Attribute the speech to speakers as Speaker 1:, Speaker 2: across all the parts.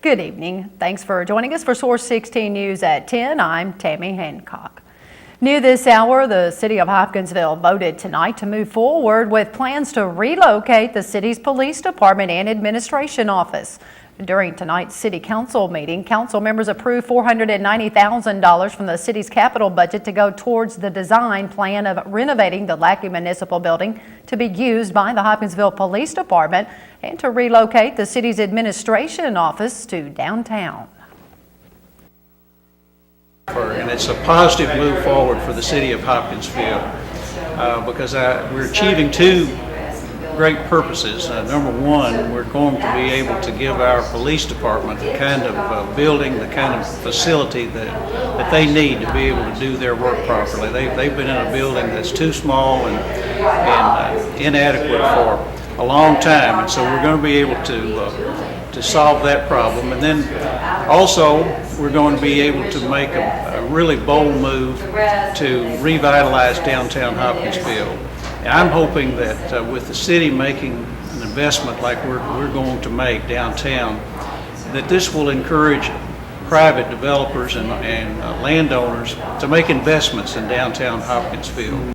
Speaker 1: Good evening. Thanks for joining us for Source 16 News at 10. I'm Tammy Hancock. New this hour, the City of Hopkinsville voted tonight to move forward with plans to relocate the city's police department and administration office. During tonight's City Council meeting, council members approved $490,000 from the city's capital budget to go towards the design plan of renovating the Lackey Municipal Building to be used by the Hopkinsville Police Department and to relocate the city's administration office to downtown.
Speaker 2: And it's a positive move forward for the city of Hopkinsville because we're achieving two great purposes. Number one, we're going to be able to give our police department the kind of building, the kind of facility that they need to be able to do their work properly. They've been in a building that's too small and inadequate for a long time, and so we're going to be able to solve that problem. And then also we're going to be able to make a really bold move to revitalize downtown Hopkinsville. And I'm hoping that with the city making an investment like we're going to make downtown, that this will encourage private developers and landowners to make investments in downtown Hopkinsville.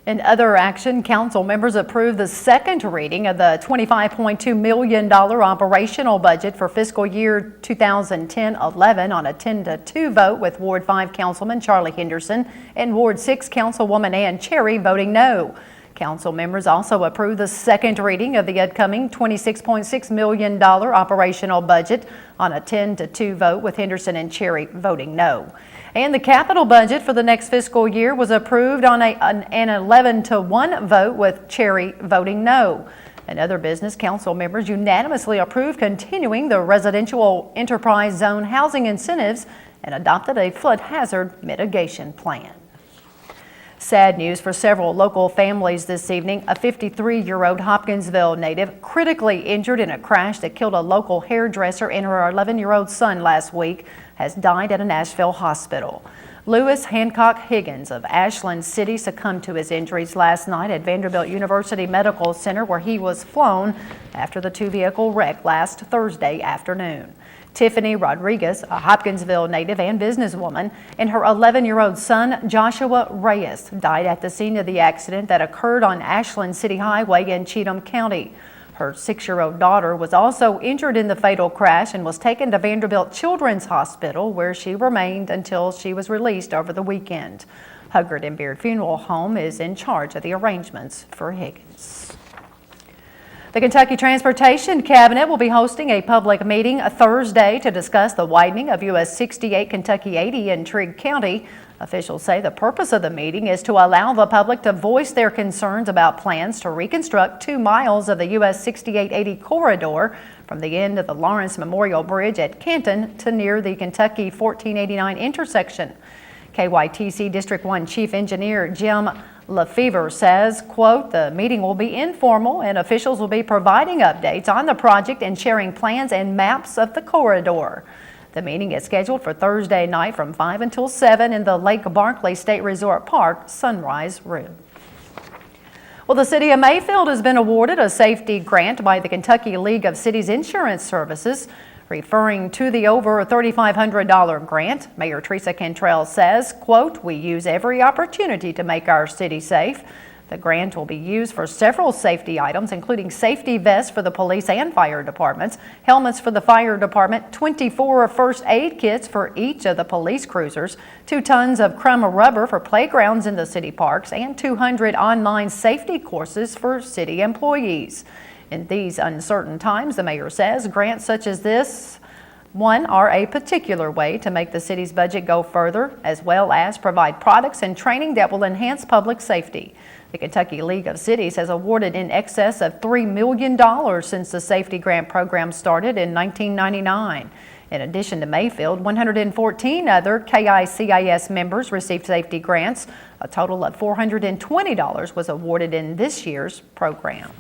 Speaker 1: In other action, council members approved the second reading of the $25.2 million operational budget for fiscal year 2010-11 on a 10-2 vote, with Ward 5 Councilman Charlie Henderson and Ward 6 Councilwoman Ann Cherry voting no. Council members also approved the second reading of the upcoming $26.6 million operational budget on a 10-2 vote, with Henderson and Cherry voting no. And the capital budget for the next fiscal year was approved on an 11-1 vote, with Cherry voting no. And other business, council members unanimously approved continuing the residential enterprise zone housing incentives and adopted a flood hazard mitigation plan. Sad news for several local families this evening. A 53-year-old Hopkinsville native critically injured in a crash that killed a local hairdresser and her 11-year-old son last week has died at a Nashville hospital. Lewis Hancock Higgins of Ashland City succumbed to his injuries last night at Vanderbilt University Medical Center, where he was flown after the two-vehicle wreck last Thursday afternoon. Tiffany Rodriguez, a Hopkinsville native and businesswoman, and her 11-year-old son, Joshua Reyes, died at the scene of the accident that occurred on Ashland City Highway in Cheatham County. Her 6-year-old daughter was also injured in the fatal crash and was taken to Vanderbilt Children's Hospital, where she remained until she was released over the weekend. Huggard and Beard Funeral Home is in charge of the arrangements for Higgins. The Kentucky Transportation Cabinet will be hosting a public meeting Thursday to discuss the widening of US 68 Kentucky 80 in Trigg County. Officials say the purpose of the meeting is to allow the public to voice their concerns about plans to reconstruct 2 miles of the US 6880 corridor from the end of the Lawrence Memorial Bridge at Canton to near the Kentucky 1489 intersection. KYTC District 1 Chief Engineer Jim Lefevre says, quote, the meeting will be informal and officials will be providing updates on the project and sharing plans and maps of the corridor. The meeting is scheduled for Thursday night from 5 until 7 in the Lake Barkley State Resort Park Sunrise Room. Well, the city of Mayfield has been awarded a safety grant by the Kentucky League of Cities Insurance Services. Referring to the over $3,500 grant, Mayor Teresa Cantrell says, quote, we use every opportunity to make our city safe. The grant will be used for several safety items, including safety vests for the police and fire departments, helmets for the fire department, 24 first aid kits for each of the police cruisers, 2 tons of crumb rubber for playgrounds in the city parks, and 200 online safety courses for city employees. In these uncertain times, the mayor says, grants such as this one are a particular way to make the city's budget go further, as well as provide products and training that will enhance public safety. The Kentucky League of Cities has awarded in excess of $3 million since the safety grant program started in 1999. In addition to Mayfield, 114 other KICIS members received safety grants. A total of $420 was awarded in this year's program.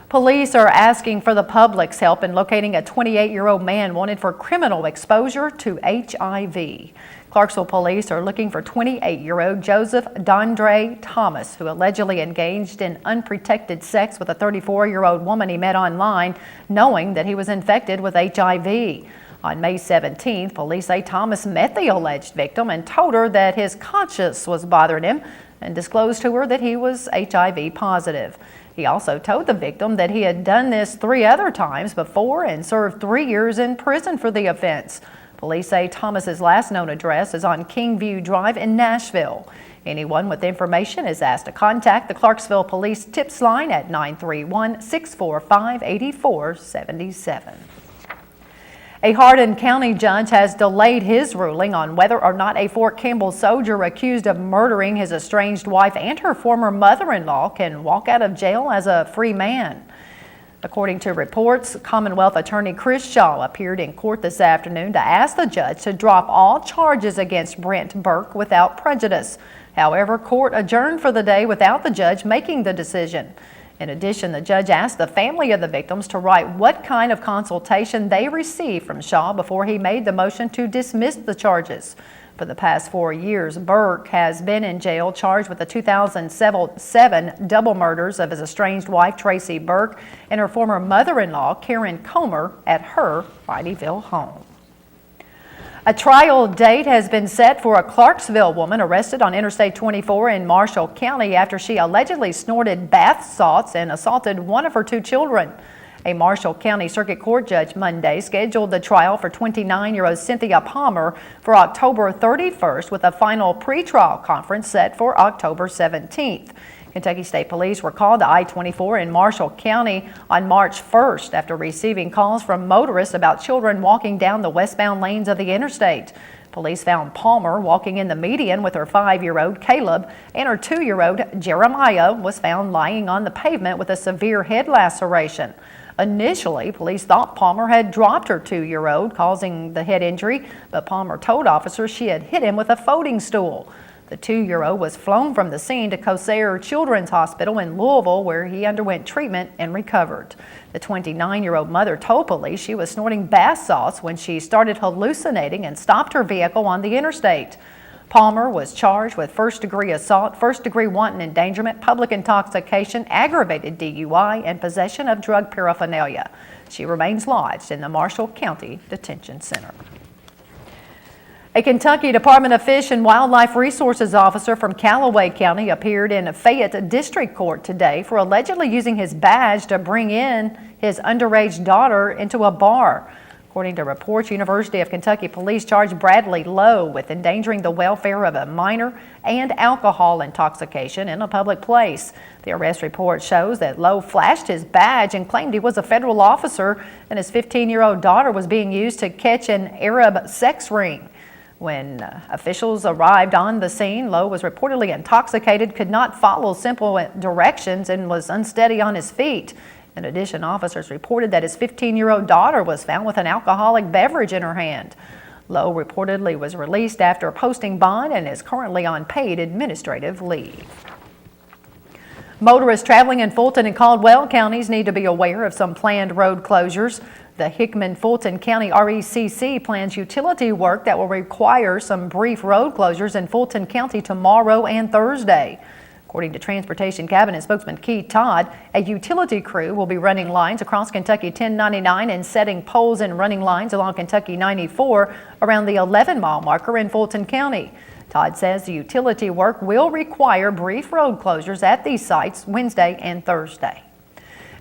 Speaker 1: Police are asking for the public's help in locating a 28-year-old man wanted for criminal exposure to HIV. Clarksville police are looking for 28-year-old Joseph Dondre Thomas, who allegedly engaged in unprotected sex with a 34-year-old woman he met online, knowing that he was infected with HIV. On May 17th, police say Thomas met the alleged victim and told her that his conscience was bothering him and disclosed to her that he was HIV positive. He also told the victim that he had done this 3 other times before and served 3 years in prison for the offense. Police say Thomas's last known address is on Kingview Drive in Nashville. Anyone with information is asked to contact the Clarksville Police Tips Line at 931-645-8477. A Hardin County judge has delayed his ruling on whether or not a Fort Campbell soldier accused of murdering his estranged wife and her former mother-in-law can walk out of jail as a free man. According to reports, Commonwealth Attorney Chris Shaw appeared in court this afternoon to ask the judge to drop all charges against Brent Burke without prejudice. However, court adjourned for the day without the judge making the decision. In addition, the judge asked the family of the victims to write what kind of consultation they received from Shaw before he made the motion to dismiss the charges. For the past 4 years, Burke has been in jail charged with the 2007 double murders of his estranged wife, Tracy Burke, and her former mother-in-law, Karen Comer, at her Whiteyville home. A trial date has been set for a Clarksville woman arrested on Interstate 24 in Marshall County after she allegedly snorted bath salts and assaulted one of her 2 children. A Marshall County Circuit Court judge Monday scheduled the trial for 29-year-old Cynthia Palmer for October 31st, with a final pretrial conference set for October 17th. Kentucky State Police were called to I-24 in Marshall County on March 1st after receiving calls from motorists about children walking down the westbound lanes of the interstate. Police found Palmer walking in the median with her 5-year-old Caleb, and her 2-year-old Jeremiah was found lying on the pavement with a severe head laceration. Initially, police thought Palmer had dropped her 2-year-old, causing the head injury, but Palmer told officers she had hit him with a folding stool. The 2-year-old was flown from the scene to Cosair Children's Hospital in Louisville, where he underwent treatment and recovered. The 29-year-old mother told police she was snorting bath salts when she started hallucinating and stopped her vehicle on the interstate. Palmer was charged with first-degree assault, first-degree wanton endangerment, public intoxication, aggravated DUI, and possession of drug paraphernalia. She remains lodged in the Marshall County Detention Center. A Kentucky Department of Fish and Wildlife Resources officer from Callaway County appeared in Fayette District Court today for allegedly using his badge to bring in his underage daughter into a bar. According to reports, University of Kentucky police charged Bradley Lowe with endangering the welfare of a minor and alcohol intoxication in a public place. The arrest report shows that Lowe flashed his badge and claimed he was a federal officer, and his 15-year-old daughter was being used to catch an Arab sex ring. When officials arrived on the scene, Lowe was reportedly intoxicated, could not follow simple directions, and was unsteady on his feet. In addition, officers reported that his 15-year-old daughter was found with an alcoholic beverage in her hand. Lowe reportedly was released after posting bond and is currently on paid administrative leave. Motorists traveling in Fulton and Caldwell counties need to be aware of some planned road closures. The Hickman-Fulton County RECC plans utility work that will require some brief road closures in Fulton County tomorrow and Thursday. According to Transportation Cabinet spokesman Keith Todd, a utility crew will be running lines across Kentucky 1099 and setting poles and running lines along Kentucky 94 around the 11-mile marker in Fulton County. Todd says the utility work will require brief road closures at these sites Wednesday and Thursday.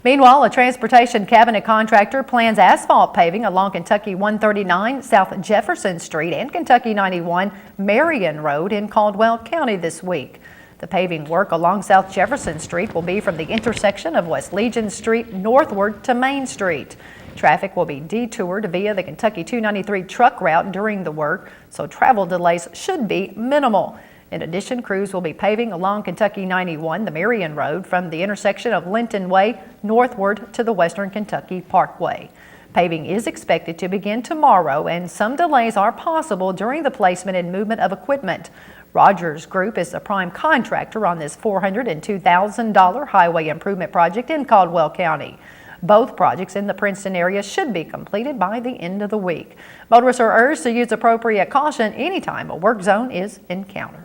Speaker 1: Meanwhile, a Transportation Cabinet contractor plans asphalt paving along Kentucky 139 South Jefferson Street and Kentucky 91 Marion Road in Caldwell County this week. The paving work along South Jefferson Street will be from the intersection of West Legion Street northward to Main Street. Traffic will be detoured via the Kentucky 293 truck route during the work, so travel delays should be minimal. In addition, crews will be paving along Kentucky 91, the Marion Road, from the intersection of Linton Way northward to the Western Kentucky Parkway. Paving is expected to begin tomorrow, and some delays are possible during the placement and movement of equipment. Rogers Group is the prime contractor on this $402,000 highway improvement project in Caldwell County. Both projects in the Princeton area should be completed by the end of the week. Motorists are urged to use appropriate caution anytime a work zone is encountered.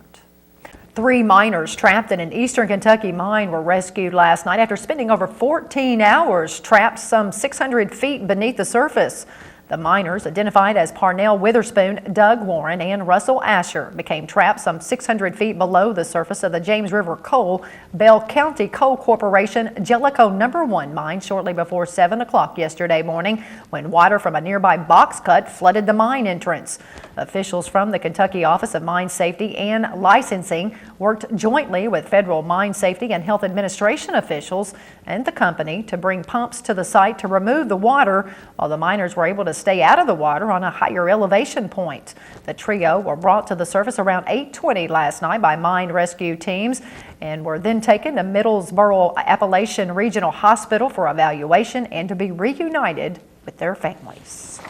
Speaker 1: 3 miners trapped in an eastern Kentucky mine were rescued last night after spending over 14 hours trapped some 600 feet beneath the surface. The miners, identified as Parnell Witherspoon, Doug Warren, and Russell Asher, became trapped some 600 feet below the surface of the James River Coal, Bell County Coal Corporation Jellicoe No. 1 mine shortly before 7 o'clock yesterday morning when water from a nearby box cut flooded the mine entrance. Officials from the Kentucky Office of Mine Safety and Licensing worked jointly with federal mine safety and health administration officials and the company to bring pumps to the site to remove the water, while the miners were able to stay out of the water on a higher elevation point. The trio were brought to the surface around 8:20 last night by mine rescue teams and were then taken to Middlesboro Appalachian Regional Hospital for evaluation and to be reunited with their families.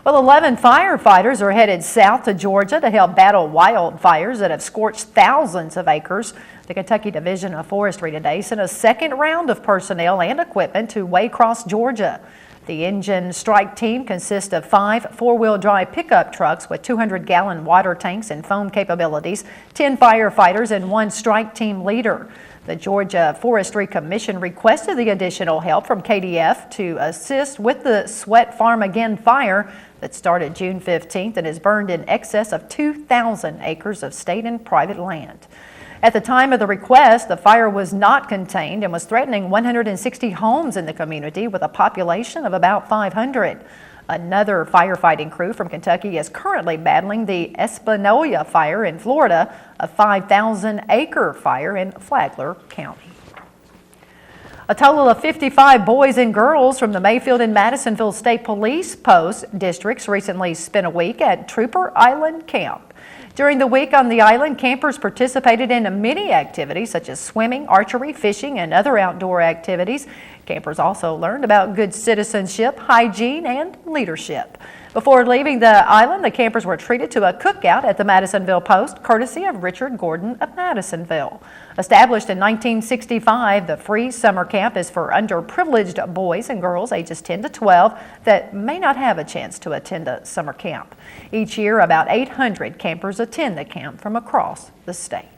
Speaker 1: Well, 11 firefighters are headed south to Georgia to help battle wildfires that have scorched thousands of acres. The Kentucky Division of Forestry today sent a second round of personnel and equipment to Waycross, Georgia. The engine strike team consists of 5 four-wheel drive pickup trucks with 200-gallon water tanks and foam capabilities, 10 firefighters, and 1 strike team leader. The Georgia Forestry Commission requested the additional help from KDF to assist with the Sweat Farm Again fire that started June 15th and has burned in excess of 2,000 acres of state and private land. At the time of the request, the fire was not contained and was threatening 160 homes in the community with a population of about 500. Another firefighting crew from Kentucky is currently battling the Espanola fire in Florida, a 5,000-acre fire in Flagler County. A total of 55 boys and girls from the Mayfield and Madisonville State Police Post districts recently spent a week at Trooper Island Camp. During the week on the island, campers participated in many activities such as swimming, archery, fishing, and other outdoor activities. Campers also learned about good citizenship, hygiene, and leadership. Before leaving the island, the campers were treated to a cookout at the Madisonville Post, courtesy of Richard Gordon of Madisonville. Established in 1965, the free summer camp is for underprivileged boys and girls ages 10 to 12 that may not have a chance to attend a summer camp. Each year, about 800 campers attend the camp from across the state.